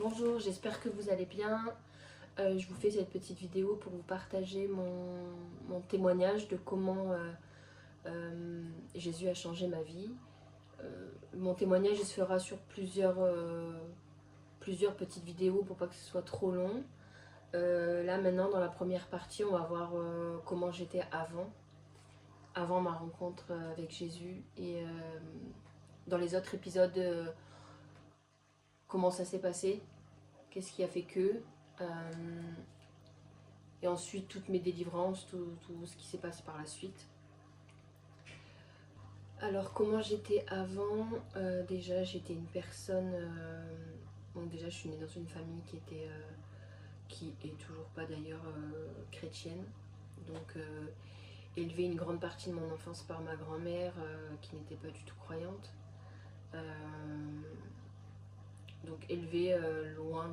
Bonjour, j'espère que vous allez bien. Je vous fais cette petite vidéo pour vous partager mon témoignage de comment Jésus a changé ma vie. Mon témoignage il se fera sur plusieurs petites vidéos pour pas que ce soit trop long. Là maintenant dans la première partie on va voir comment j'étais avant ma rencontre avec Jésus et dans les autres épisodes comment ça s'est passé, qu'est-ce qui a fait que... et ensuite toutes mes délivrances, tout ce qui s'est passé par la suite. Alors comment j'étais avant, déjà j'étais une personne, bon déjà je suis née dans une famille qui est toujours pas d'ailleurs chrétienne, donc élevée une grande partie de mon enfance par ma grand-mère qui n'était pas du tout croyante, donc élevée loin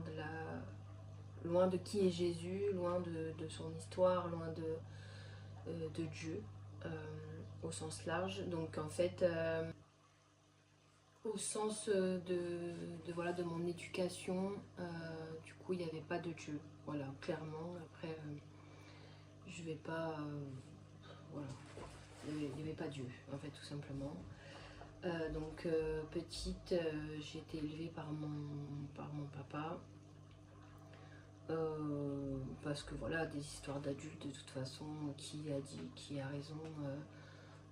de qui est Jésus, loin de son histoire, loin de Dieu au sens large. Donc en fait, au sens voilà, de mon éducation, du coup il n'y avait pas de Dieu. Voilà, clairement. Après, je vais pas... voilà, il n'y avait pas Dieu, en fait, tout simplement. Donc petite, j'ai été élevée par mon papa. Parce que voilà, des histoires d'adultes de toute façon, qui a dit, qui a raison,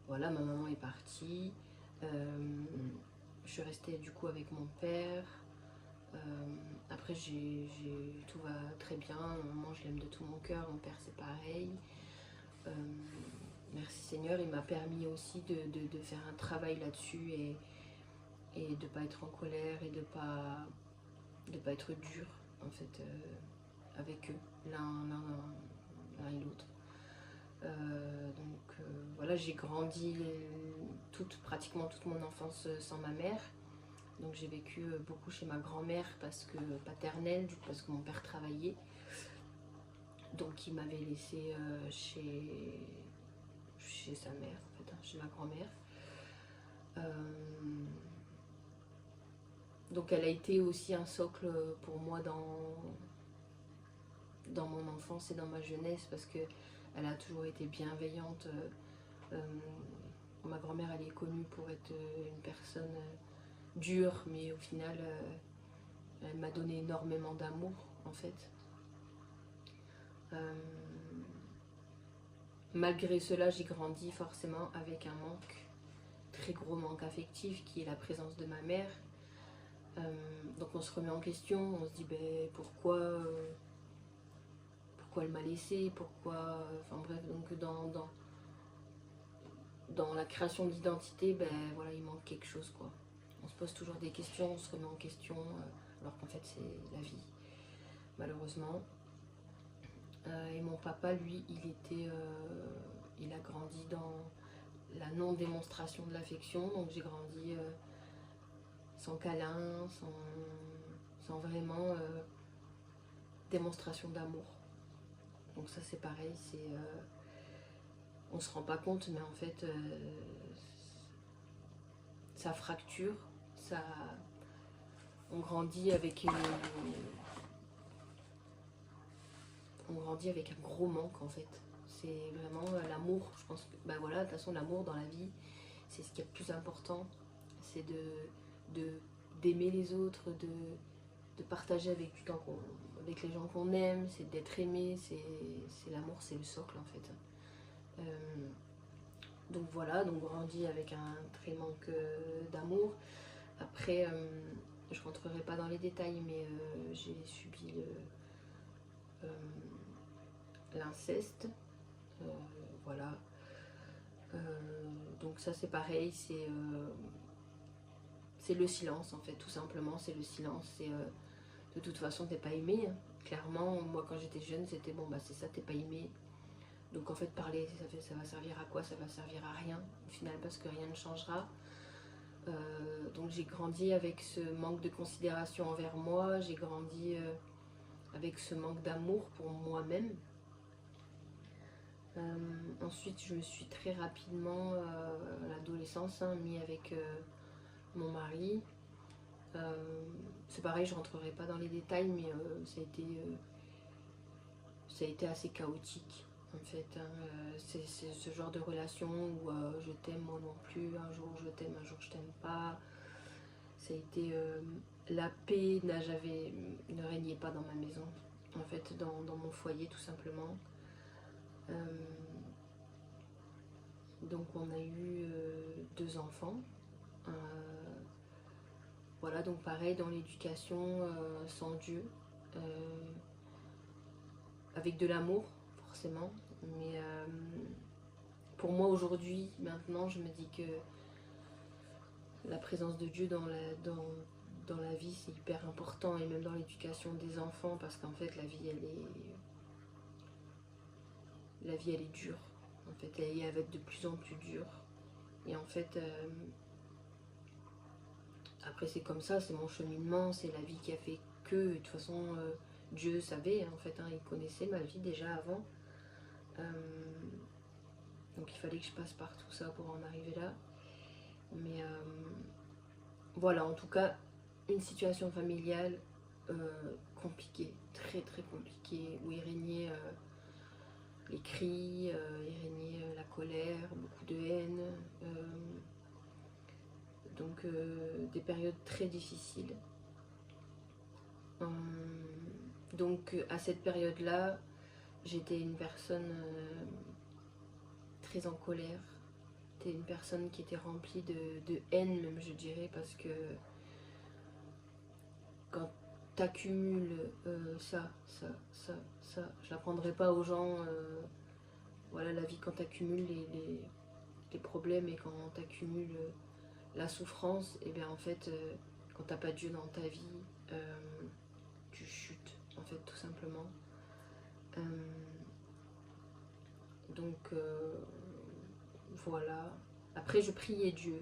voilà, ma maman est partie, je suis restée du coup avec mon père, après tout va très bien, maman je l'aime de tout mon cœur, mon père c'est pareil, euh, merci Seigneur, il m'a permis aussi de faire un travail là-dessus et de ne pas être en colère et de pas être dur en fait, avec eux, l'un et l'autre. Donc voilà, j'ai grandi pratiquement toute mon enfance sans ma mère. Donc j'ai vécu beaucoup chez ma grand-mère parce que paternelle, parce que mon père travaillait. Donc il m'avait laissé chez sa mère, en fait, hein, chez ma grand-mère. Donc elle a été aussi un socle pour moi dans mon enfance et dans ma jeunesse parce que elle a toujours été bienveillante. Ma grand-mère elle est connue pour être une personne dure, mais au final elle m'a donné énormément d'amour en fait. Malgré cela j'ai grandi forcément avec un manque, très gros manque affectif qui est la présence de ma mère. Donc on se remet en question, on se dit ben, pourquoi elle m'a laissé, pourquoi, enfin bref, donc dans la création d'identité, ben voilà, il manque quelque chose quoi. On se pose toujours des questions, on se remet en question, alors qu'en fait c'est la vie, malheureusement. Et mon papa, lui, il a grandi dans la non-démonstration de l'affection, donc j'ai grandi sans câlin, sans vraiment démonstration d'amour. Donc ça c'est pareil, on se rend pas compte, mais en fait ça fracture, on grandit avec un gros manque en fait. C'est vraiment l'amour, je pense que bah voilà, de toute façon l'amour dans la vie, c'est ce qui est le plus important, c'est d'aimer les autres, de partager avec avec les gens qu'on aime, c'est d'être aimé, c'est l'amour, c'est le socle en fait. Donc voilà, donc grandi avec un très manque d'amour. Après, je rentrerai pas dans les détails, mais j'ai subi l'inceste. Voilà. Donc ça c'est pareil, c'est le silence en fait, tout simplement, c'est le silence. C'est de toute façon t'es pas aimé, hein. Clairement, moi quand j'étais jeune, c'était bon bah c'est ça, t'es pas aimé. Donc en fait parler, ça va servir à quoi? Ça va servir à rien au final parce que rien ne changera. Donc j'ai grandi avec ce manque de considération envers moi, j'ai grandi avec ce manque d'amour pour moi-même. Ensuite je me suis très rapidement à l'adolescence mis avec mon mari. c'est pareil, je rentrerai pas dans les détails, mais ça a été assez chaotique en fait, hein. C'est ce genre de relation où je t'aime moi non plus, un jour je t'aime, un jour je t'aime pas. Ça a été la paix ne régnait pas dans ma maison, en fait, dans mon foyer tout simplement. Euh, donc on a eu 2 enfants. Euh, voilà, donc pareil dans l'éducation, sans Dieu, avec de l'amour forcément, mais pour moi aujourd'hui, maintenant, je me dis que la présence de Dieu dans la vie, c'est hyper important, et même dans l'éducation des enfants, parce qu'en fait, la vie, elle est dure. En fait, elle va être de plus en plus dure. Et en fait, après, c'est comme ça, c'est mon cheminement, c'est la vie qui a fait que, de toute façon, Dieu savait, en fait, hein, il connaissait ma vie déjà avant. Donc il fallait que je passe par tout ça pour en arriver là. Mais voilà, en tout cas, une situation familiale compliquée, très très compliquée, où il régnait les cris, il régnait la colère, beaucoup de haine. Donc des périodes très difficiles. Donc à cette période-là, j'étais une personne très en colère. J'étais une personne qui était remplie de haine même, je dirais, parce que quand t'accumules ça, je l'apprendrai pas aux gens. Voilà, la vie, quand t'accumules les problèmes et quand t'accumules la souffrance, et bien en fait, quand t'as pas Dieu dans ta vie, tu chutes, en fait, tout simplement. Donc voilà. Après, je priais Dieu.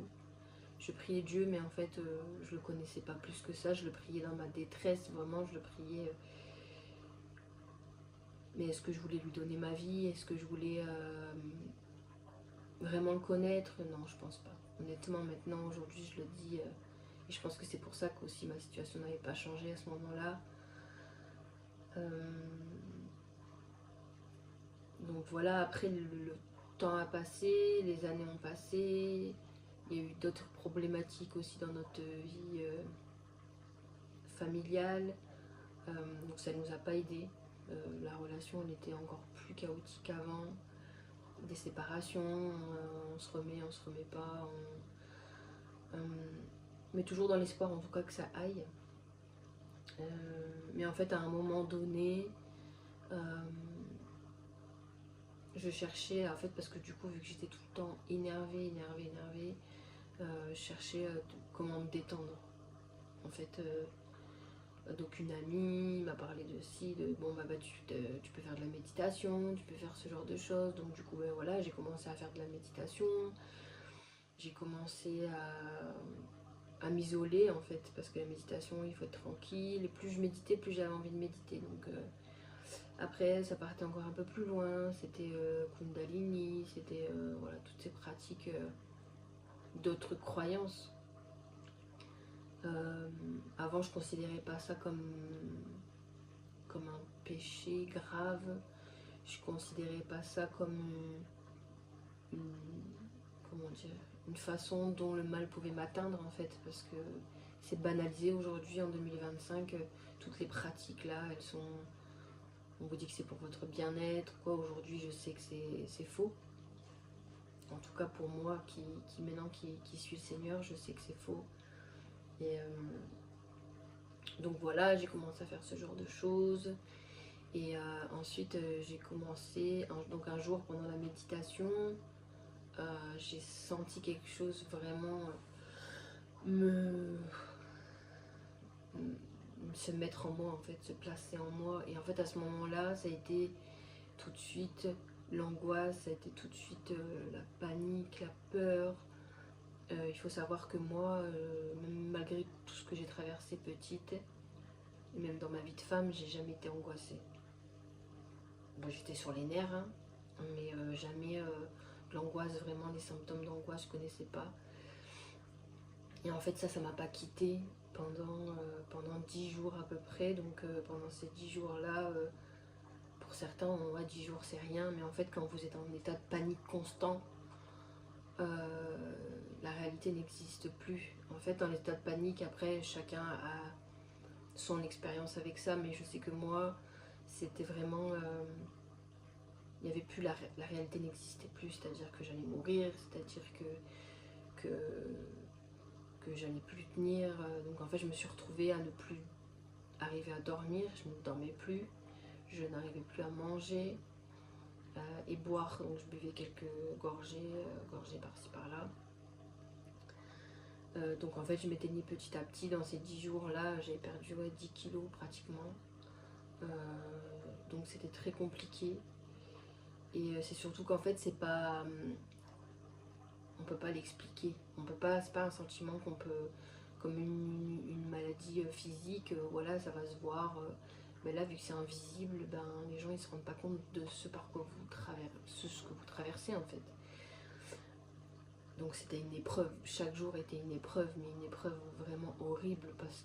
Je priais Dieu, mais en fait, je le connaissais pas plus que ça. Je le priais dans ma détresse, vraiment, je le priais. Mais est-ce que je voulais lui donner ma vie? Est-ce que je voulais vraiment le connaître? Non, je pense pas. Honnêtement, maintenant, aujourd'hui, je le dis. Et je pense que c'est pour ça qu'aussi ma situation n'avait pas changé à ce moment-là. Donc voilà, après, le temps a passé, les années ont passé. Il y a eu d'autres problématiques aussi dans notre vie familiale. Donc ça ne nous a pas aidé. La relation, elle était encore plus chaotique avant. Des séparations, on se remet, on se remet pas. Mais toujours dans l'espoir en tout cas que ça aille. Mais en fait, à un moment donné, je cherchais, en fait, parce que du coup, vu que j'étais tout le temps énervée, je cherchais comment me détendre. En fait, donc une amie m'a parlé de ci, de bon bah tu peux faire de la méditation, tu peux faire ce genre de choses. Donc du coup, ben, voilà, j'ai commencé à faire de la méditation. J'ai commencé à m'isoler en fait, parce que la méditation, il faut être tranquille. Et plus je méditais, plus j'avais envie de méditer. Donc après, ça partait encore un peu plus loin. C'était Kundalini, c'était voilà, toutes ces pratiques d'autres croyances. Avant, je considérais pas ça comme un péché grave. Je considérais pas ça comme comment dire, une façon dont le mal pouvait m'atteindre en fait, parce que c'est banalisé aujourd'hui en 2025. Toutes les pratiques là, elles sont, on vous dit que c'est pour votre bien-être, quoi. Aujourd'hui, je sais que c'est faux. En tout cas pour moi qui maintenant qui suis le Seigneur, je sais que c'est faux. Et donc voilà, j'ai commencé à faire ce genre de choses. Et ensuite, j'ai commencé, donc un jour pendant la méditation, j'ai senti quelque chose vraiment me, se mettre en moi, en fait, se placer en moi. Et en fait, à ce moment-là, ça a été tout de suite l'angoisse, ça a été tout de suite la panique, la peur. Il faut savoir que moi, même malgré tout ce que j'ai traversé petite, et même dans ma vie de femme, j'ai jamais été angoissée. Bon, j'étais sur les nerfs, hein, mais jamais l'angoisse, vraiment les symptômes d'angoisse, je connaissais pas. Et en fait, ça m'a pas quitté pendant 10 jours à peu près. Donc pendant ces 10 jours-là, pour certains, on voit 10 jours c'est rien, mais en fait quand vous êtes en état de panique constant, la réalité n'existe plus. En fait dans l'état de panique, après chacun a son expérience avec ça, mais je sais que moi c'était vraiment... il n'y avait plus la réalité n'existait plus, c'est-à-dire que j'allais mourir, c'est-à-dire que, que j'allais plus tenir. Donc en fait je me suis retrouvée à ne plus arriver à dormir, je ne dormais plus, je n'arrivais plus à manger et boire, donc je buvais quelques gorgées par-ci par-là. Donc en fait je m'éteignais petit à petit. Dans ces 10 jours là j'avais perdu 10 kilos pratiquement, donc c'était très compliqué. Et c'est surtout qu'en fait c'est pas, on peut pas l'expliquer, on peut pas, c'est pas un sentiment qu'on peut, comme une maladie physique, voilà ça va se voir, mais là vu que c'est invisible, ben les gens ils se rendent pas compte de ce par quoi vous traversez, ce que vous traversez en fait. Donc c'était une épreuve, chaque jour était une épreuve, mais une épreuve vraiment horrible parce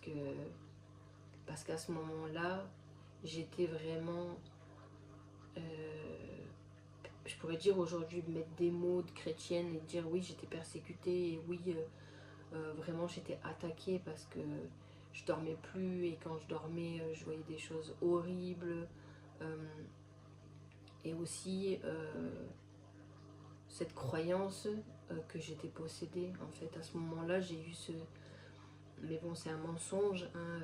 qu'à ce moment-là, j'étais vraiment, je pourrais dire aujourd'hui, mettre des mots de chrétienne et dire oui j'étais persécutée et oui vraiment j'étais attaquée parce que je dormais plus et quand je dormais je voyais des choses horribles, et aussi cette croyance que j'étais possédée. En fait à ce moment-là j'ai eu ce... Mais bon c'est un mensonge hein,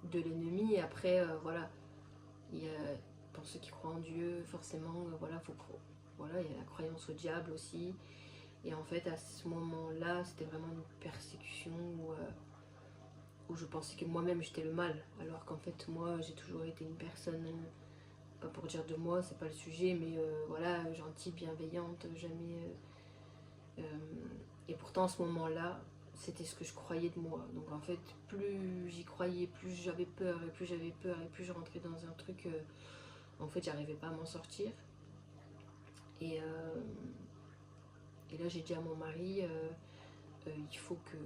de l'ennemi. Et après voilà, il y a, pour ceux qui croient en Dieu forcément voilà, voilà, il y a la croyance au diable aussi. Et en fait à ce moment-là c'était vraiment une persécution où je pensais que moi-même j'étais le mal, alors qu'en fait moi j'ai toujours été une personne, pas pour dire de moi, c'est pas le sujet, mais voilà, gentille, bienveillante, jamais... et pourtant à ce moment-là, c'était ce que je croyais de moi. Donc en fait, plus j'y croyais, plus j'avais peur, et plus j'avais peur, et plus je rentrais dans un truc, en fait j'arrivais pas à m'en sortir. Et, et là j'ai dit à mon mari, il faut que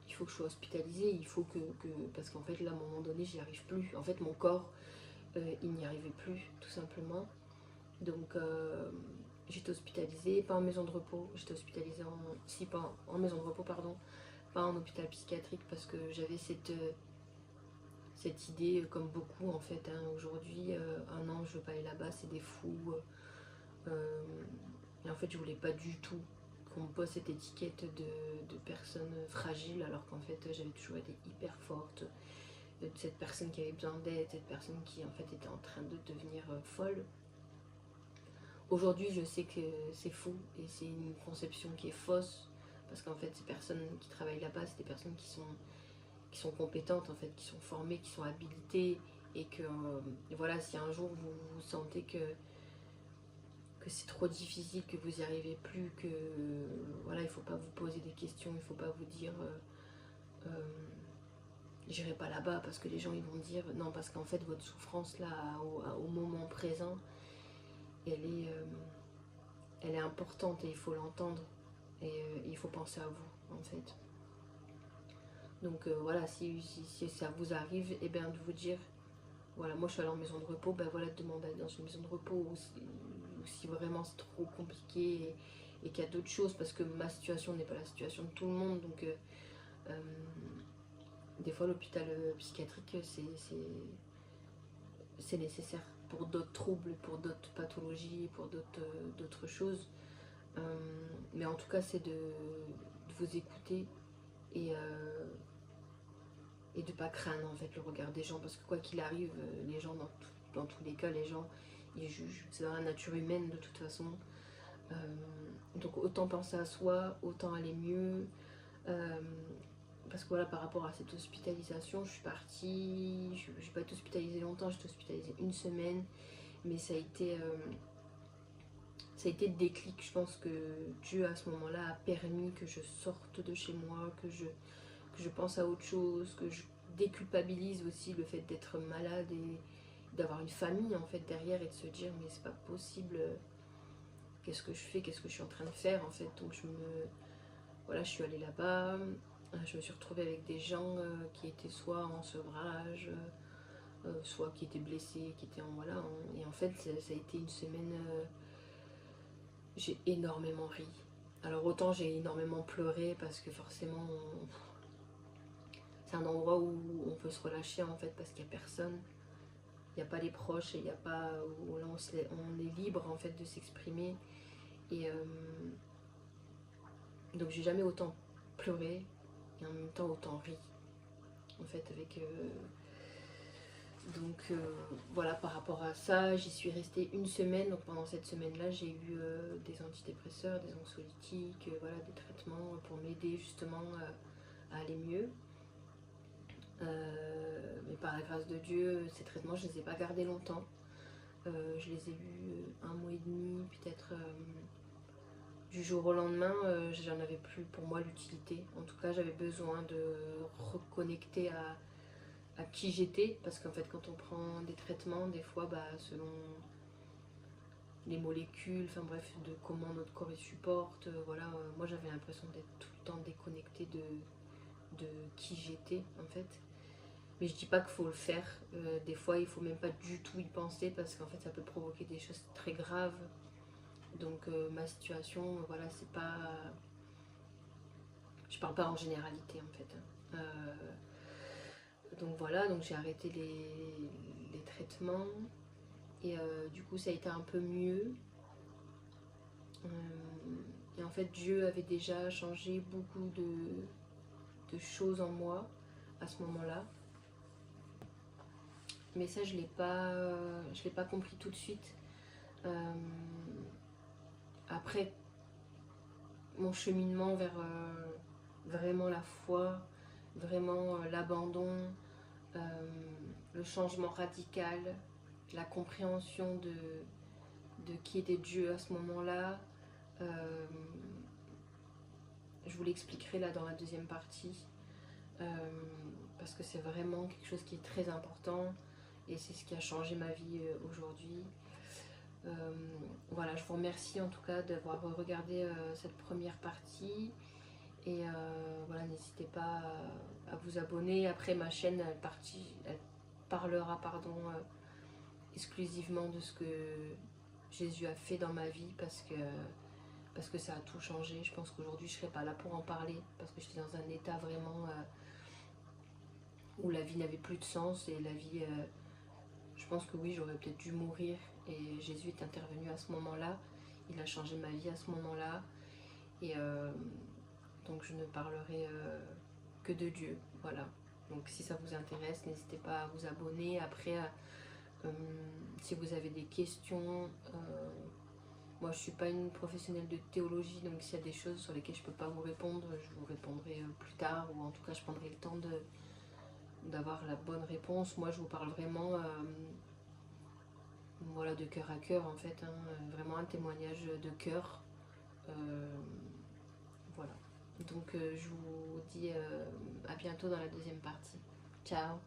je sois hospitalisée, il faut parce qu'en fait là à un moment donné j'y arrive plus. En fait mon corps, il n'y arrivait plus tout simplement. Donc j'étais hospitalisée, pas en maison de repos, j'étais hospitalisée pas en maison de repos pardon, pas en hôpital psychiatrique parce que j'avais cette idée comme beaucoup en fait hein, aujourd'hui, un an je veux pas aller là-bas, c'est des fous, et en fait je voulais pas du tout qu'on me pose cette étiquette de personne fragile alors qu'en fait j'avais toujours été hyper forte, de cette personne qui avait besoin d'aide, cette personne qui en fait était en train de devenir folle. Aujourd'hui, je sais que c'est faux et c'est une conception qui est fausse parce qu'en fait, ces personnes qui travaillent là-bas, c'est des personnes qui sont compétentes, en fait, qui sont formées, qui sont habilitées et que voilà, si un jour vous sentez que c'est trop difficile, que vous n'y arrivez plus, que voilà, il ne faut pas vous poser des questions, il ne faut pas vous dire j'irai pas là-bas parce que les gens ils vont dire non, parce qu'en fait votre souffrance là au moment présent elle est importante et il faut l'entendre et il faut penser à vous en fait. Donc voilà, si ça vous arrive, et bien de vous dire voilà, moi je suis allée en maison de repos, ben voilà, de demander à aller dans une maison de repos ou si vraiment c'est trop compliqué et qu'il y a d'autres choses parce que ma situation n'est pas la situation de tout le monde. Donc des fois l'hôpital psychiatrique c'est nécessaire pour d'autres troubles, pour d'autres pathologies, pour d'autres choses. Mais en tout cas c'est de vous écouter et de pas craindre en fait le regard des gens parce que quoi qu'il arrive, les gens dans tous les cas, les gens ils jugent, c'est dans la nature humaine de toute façon. Donc autant penser à soi, autant aller mieux. Parce que voilà, par rapport à cette hospitalisation, je suis partie, je n'ai pas été hospitalisée longtemps, j'étais hospitalisée une semaine, mais ça a été le déclic. Je pense que Dieu à ce moment-là a permis que je sorte de chez moi, que je pense à autre chose, que je déculpabilise aussi le fait d'être malade et d'avoir une famille en fait derrière et de se dire mais c'est pas possible, qu'est-ce que je fais, qu'est-ce que je suis en train de faire en fait. Donc voilà, je suis allée là-bas, Je me suis retrouvée avec des gens qui étaient soit en sevrage, soit qui étaient blessés, qui étaient en voilà. Et en fait, ça a été une semaine. J'ai énormément ri. Alors autant j'ai énormément pleuré parce que forcément, c'est un endroit où on peut se relâcher en fait parce qu'il n'y a personne. Il n'y a pas les proches et il n'y a pas où là on est libre en fait de s'exprimer. Et donc j'ai jamais autant pleuré et en même temps autant ri en fait avec donc voilà, par rapport à ça, j'y suis restée une semaine. Donc pendant cette semaine-là, j'ai eu des antidépresseurs, des anxiolytiques, voilà, des traitements pour m'aider justement à aller mieux. Mais par la grâce de Dieu, ces traitements, je ne les ai pas gardés longtemps. Je les ai eus un mois et demi, peut-être du jour au lendemain, j'en avais plus pour moi l'utilité. En tout cas, j'avais besoin de reconnecter à qui j'étais, parce qu'en fait, quand on prend des traitements, des fois, selon les molécules, enfin bref, de comment notre corps il supporte, voilà, moi j'avais l'impression d'être tout le temps déconnectée de qui j'étais, en fait. Mais je dis pas qu'il faut le faire. Des fois, il faut même pas du tout y penser parce qu'en fait, ça peut provoquer des choses très graves. Donc, ma situation, voilà, c'est pas. Je parle pas en généralité en fait. Donc voilà, donc j'ai arrêté les traitements et du coup, ça a été un peu mieux. Et en fait, Dieu avait déjà changé beaucoup de choses en moi à ce moment-là. Mais ça, je l'ai pas compris tout de suite. Après mon cheminement vers vraiment la foi, vraiment l'abandon, euh, le changement radical, la compréhension de qui était Dieu à ce moment-là. Je vous l'expliquerai là dans la deuxième partie, euh, parce que c'est vraiment quelque chose qui est très important et c'est ce qui a changé ma vie aujourd'hui. Voilà, je vous remercie en tout cas d'avoir regardé cette première partie et voilà, n'hésitez pas à vous abonner. Après, ma chaîne elle parlera exclusivement de ce que Jésus a fait dans ma vie parce que ça a tout changé. Je pense qu'aujourd'hui je ne serais pas là pour en parler parce que j'étais dans un état vraiment où la vie n'avait plus de sens et la vie, je pense que oui, j'aurais peut-être dû mourir et Jésus est intervenu à ce moment-là. Il a changé ma vie à ce moment-là et donc je ne parlerai que de Dieu. Voilà. Donc si ça vous intéresse, n'hésitez pas à vous abonner. Après, si vous avez des questions, moi je ne suis pas une professionnelle de théologie, donc s'il y a des choses sur lesquelles je ne peux pas vous répondre, je vous répondrai plus tard, ou en tout cas je prendrai le temps d'avoir la bonne réponse. Moi je vous parle vraiment voilà, de cœur à cœur en fait, hein, vraiment un témoignage de cœur. Voilà. Donc je vous dis à bientôt dans la deuxième partie. Ciao.